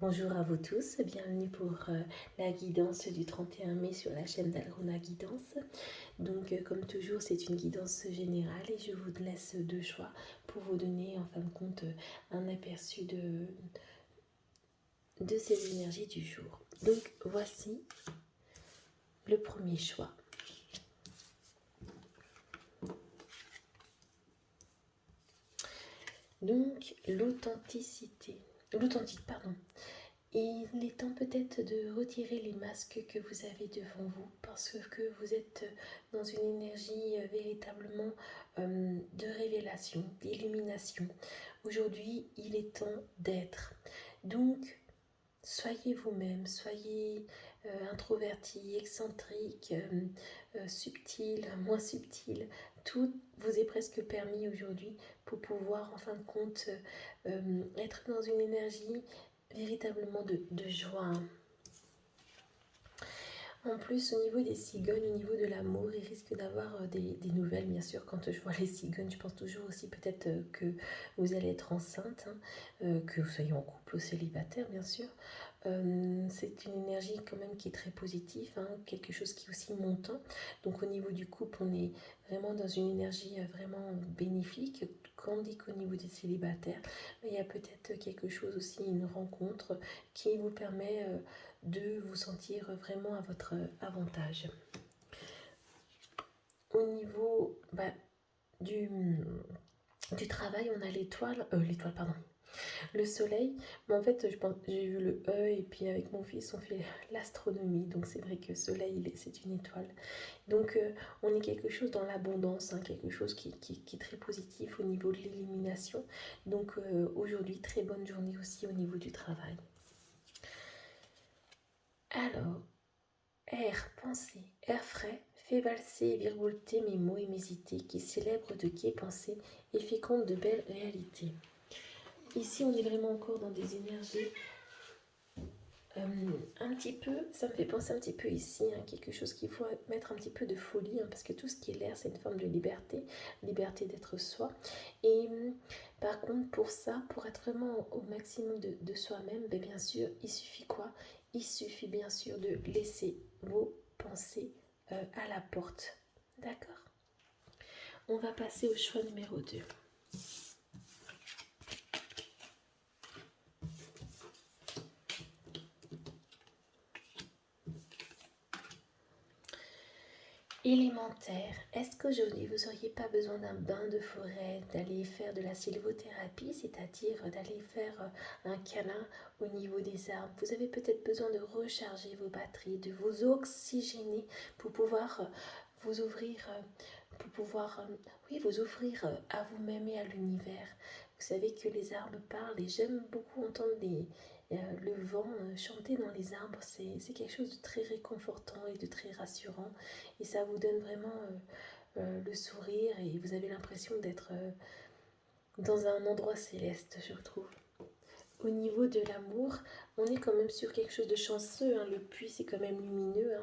Bonjour à vous tous, bienvenue pour la guidance du 31 mai sur la chaîne d'Alrona Guidance. Donc comme toujours c'est une guidance générale et je vous laisse deux choix pour vous donner en fin de compte un aperçu de ces énergies du jour. Donc voici le premier choix. Donc l'authentique, pardon. Il est temps peut-être de retirer les masques que vous avez devant vous parce que vous êtes dans une énergie véritablement de révélation, d'illumination. Aujourd'hui, il est temps d'être. Donc, soyez vous-même, soyez introverti, excentrique, subtil, moins subtil. Tout vous est presque permis aujourd'hui pour pouvoir en fin de compte être dans une énergie véritablement de joie. En plus, au niveau des cigognes, au niveau de l'amour, il risque d'avoir des nouvelles, bien sûr. Quand je vois les cigognes, je pense toujours aussi peut-être que vous allez être enceinte, que vous soyez en couple ou célibataire, bien sûr. C'est une énergie quand même qui est très positive, quelque chose qui est aussi montant. Donc au niveau du couple, on est vraiment dans une énergie vraiment bénéfique. Tandis qu'au niveau des célibataires, il y a peut-être quelque chose aussi, une rencontre qui vous permet de vous sentir vraiment à votre avantage. Au niveau du travail, on a l'étoile, le soleil. Mais en fait, j'ai vu le E et puis avec mon fils, on fait l'astronomie. Donc c'est vrai que soleil, c'est une étoile. Donc on est quelque chose dans l'abondance, quelque chose qui est très positif au niveau de l'élimination. Donc aujourd'hui, très bonne journée aussi au niveau du travail. Alors, air, pensée, air frais, fait valser et virevolter mes mots et mes idées, qui célèbrent de gaies pensées et fécondent de belles réalités. Ici, on est vraiment encore dans des énergies un petit peu, ça me fait penser un petit peu ici, quelque chose qu'il faut mettre un petit peu de folie, parce que tout ce qui est l'air, c'est une forme de liberté d'être soi. Et par contre, pour ça, pour être vraiment au maximum de soi-même, bien sûr, il suffit quoi? Il suffit bien sûr de laisser vos pensées à la porte. D'accord? On va passer au choix numéro 2. Élémentaire, est-ce qu'aujourd'hui vous n'auriez pas besoin d'un bain de forêt, d'aller faire de la sylvothérapie, c'est-à-dire d'aller faire un câlin au niveau des arbres? Vous avez peut-être besoin de recharger vos batteries, de vous oxygéner pour pouvoir vous ouvrir, vous ouvrir à vous-même et à l'univers. Vous savez que les arbres parlent et j'aime beaucoup entendre le vent chanter dans les arbres. C'est quelque chose de très réconfortant et de très rassurant. Et ça vous donne vraiment le sourire et vous avez l'impression d'être dans un endroit céleste, je trouve. Au niveau de l'amour, on est quand même sur quelque chose de chanceux. Le puits, c'est quand même lumineux.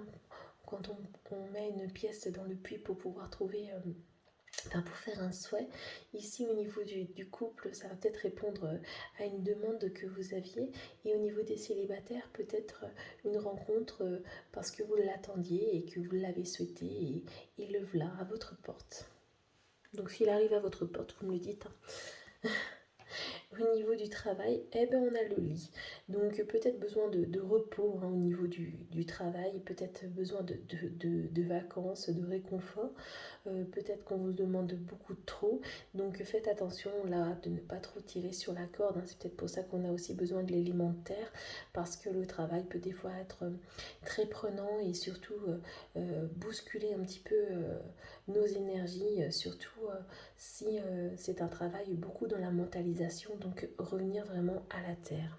Quand on met une pièce dans le puits pour pouvoir trouver... pour faire un souhait. Ici, au niveau du couple, ça va peut-être répondre à une demande que vous aviez. Et au niveau des célibataires, peut-être une rencontre parce que vous l'attendiez et que vous l'avez souhaité et le voilà à votre porte. Donc s'il arrive à votre porte, vous me le dites. Au niveau du travail, on a le lit. Donc peut-être besoin de repos au niveau du travail, peut-être besoin de vacances, de réconfort. Peut-être qu'on vous demande beaucoup trop. Donc faites attention là de ne pas trop tirer sur la corde. C'est peut-être pour ça qu'on a aussi besoin de l'élémentaire, parce que le travail peut des fois être très prenant et surtout bousculer un petit peu nos énergies, surtout si c'est un travail beaucoup dans la mentalisation, donc revenir vraiment à la terre.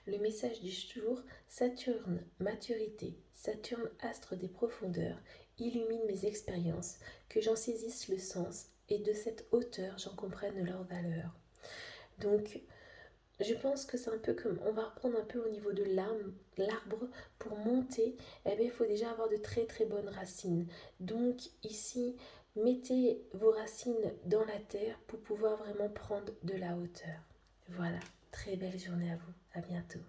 Le message du jour: Saturne, maturité, Saturne, astre des profondeurs, illumine mes expériences, que j'en saisisse le sens et de cette hauteur j'en comprenne leur valeur. Donc je pense que c'est un peu comme, on va reprendre un peu au niveau de l'arbre, pour monter, il faut déjà avoir de très très bonnes racines. Donc ici, mettez vos racines dans la terre pour pouvoir vraiment prendre de la hauteur. Voilà. Très belle journée à vous. À bientôt.